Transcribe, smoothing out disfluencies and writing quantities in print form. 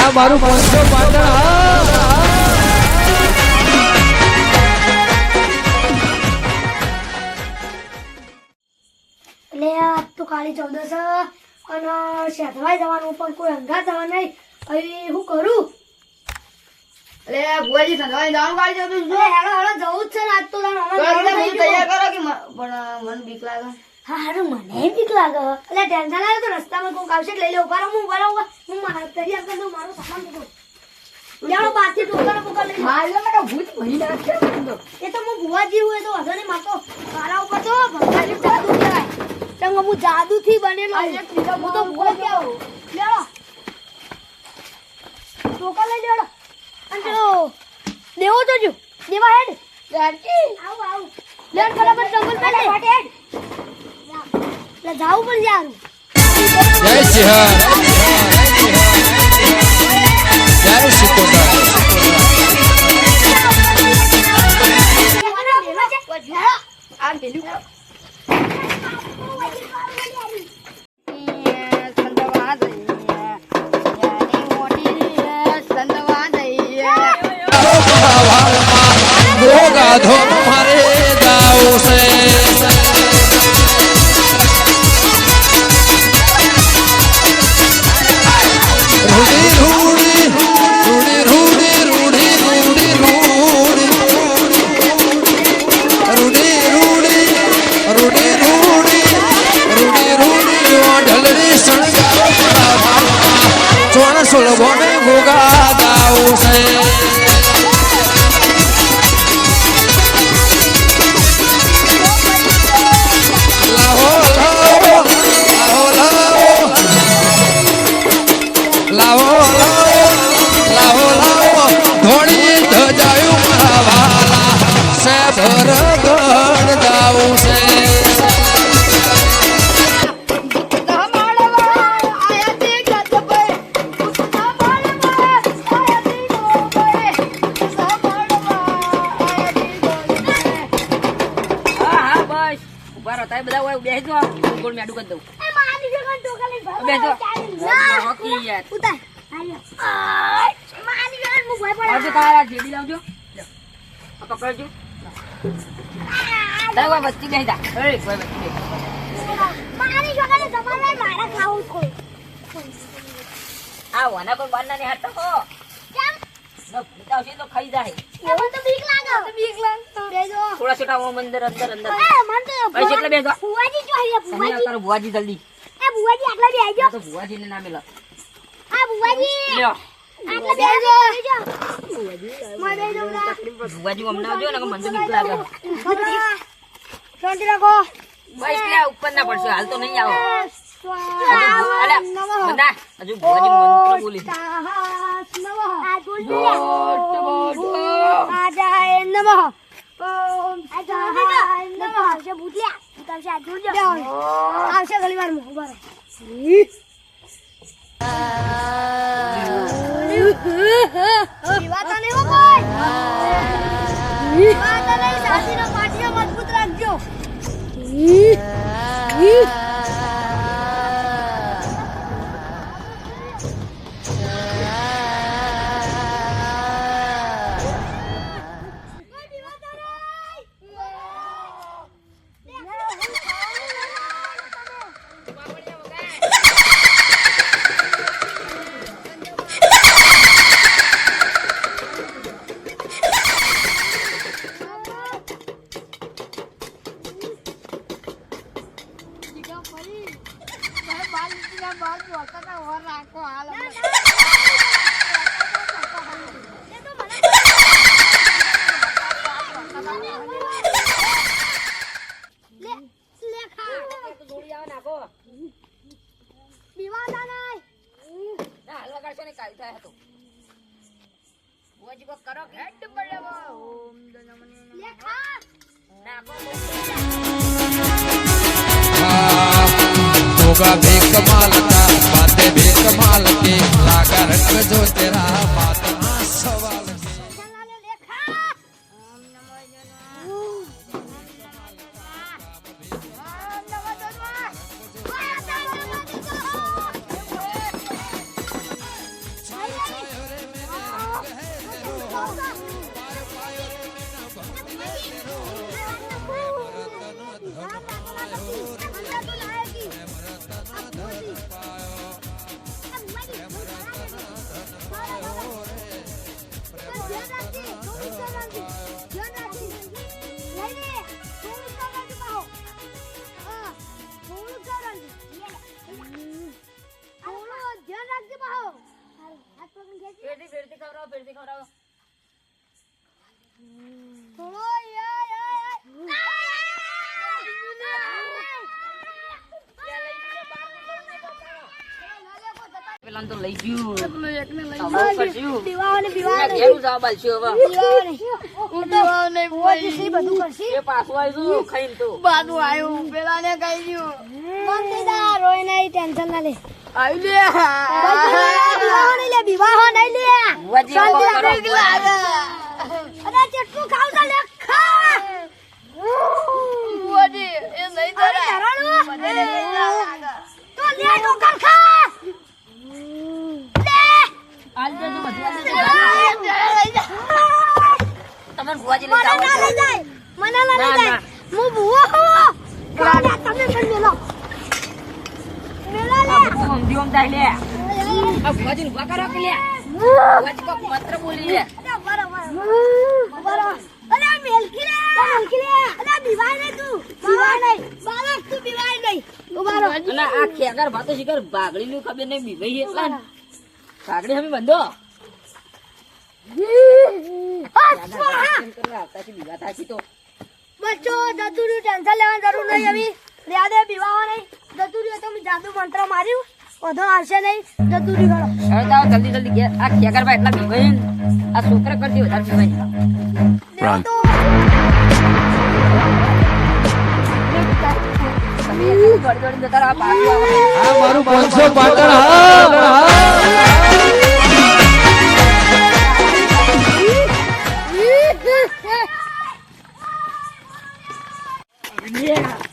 આ મારું પંચો પાટણ એટલે આજ તો કાળી ચૌદસ અને શેઠવાઈ જવાનું પણ કોઈ અંગા જવા નહીં. હવે હું કરું? એટલે ભુવાજી સંધવાઈ જવાનું કાઢી જતું એટલે હેડો હેડો જવું જ છે ને આજ તો તારે અમે તૈયાર કરો કે પણ મને બીક લાગે. હા હારું મને બીક લાગે. એટલે ટેન્શન આવે તો રસ્તામાં કોઈક આવશે લઈ લે. ઉભા રહો, હું ઉભા રહું. હું તૈયાર કરી દઉં મારો સામાન મૂકો. જાણો બાથી ટોકર બોકર લઈ લો. મારે મને ભૂત ભરી નાખે એ તો હું ભુવાજી હું એ તો વાંધો નહીં. મારતો મારા ઉપર તો ભગવાનનું જાદુ કહેવાય. ચંગો હું જાદુથી બનેલો છું. હું તો ભૂલ કેવો લેડો ટોકર લઈ લેડો. અને પેલો દેવો તો જો દેવા હેડ આવું આવું લેડ બરાબર ચંગલ પેલે ફાટે હેડ એટલે જાવું પણ યાર. જય સિંહ જય સિકોતર આ પેલું ગાધો મારે જાવું છે રૂડી રૂડી રૂડી રૂડી રૂડી રૂડી રૂડી રૂડી રૂડી રૂડી રૂડી રૂડી ઢલડી સણગા ચોણ સુલભો ને ગોગા ગાવું છે. ખાઈ જાય થોડા છોટા અંદર અંદર અંદર એટલે બેસો ભુવાજી જલ્દી તો ભુવાજી ને ના મેલો ભુવાજી અમને આવજો ને મને તો બીક લાગે. બસ ઉપર ના પડશે હાલ તો નહીં આવો. હજુ ભુવાજી મંત્ર બોલી આવશે ઘણી વાર ઉભા રહો. જીવાતા નહીં હો કોઈ. જીવાતા નહીં. સાસીનો પાટિયો મજબૂત રાખજો. होगा बेकमाल का बातें बेकमाल के लागा रंग जो तेरा बात सवाल Bye. થોડા પેલા તો લઈ ગયું દીવાઓને ઘેરું જવા બાલશું હવે બધું કરશી એ પાછું આવીશું ખાઈને તો બાદુ આવ્યું પેલા ને કહી ગયું રોય નહીં ટેન્શન ના લે વિવાહ નહીં લે ભુવાજી આવો કરો અરે ચટકું ખાવ તો લે ખા બુઆજી એ નહીં તો લે ઢોકર ખા આલ દેજો બધું તમને ભુવાજી લઈ જાઓ મને ના ના, જાય ના. હું ભૂવો હું કોના તમે પણ મેલો મેલો લે સમજી ઓમ થાય લે આ ભુવાજી ઉભા કરો કે લે ભુવાજી કોક મંત્ર બોલી લે અરે મેલકી લે અરે બીવાય નહીં તું બીવાય નહીં બાળક તું બીવાય નહીં ઉભા રહો અને આ ખેગર ભાતો શિખર બાગડી નું ખબર નહીં બીવાઈ એટલા ને. બાગડી હમી બંધો બીવા થાકી તો બચ્ચો દતુરી ટેન્શન લેવાની જરૂર નહીં હવે યાદે બીવાવા નહીં દતુરી તો મેં જાદુ મંત્ર માર્યું વધો આવશે નહીં દતુરી કરો હવે તો આવો જલ્દી જલ્દી ઘેર. આ ખેગર ભાઈ એટલા બીવાઈ ને આ છોકરા કરતી વધારે બીવાઈ દેવ તો તમે દોડી દોડી જતા રહો, આ પાછું આવે. આ મારું 500 પાટણ હા Yeah.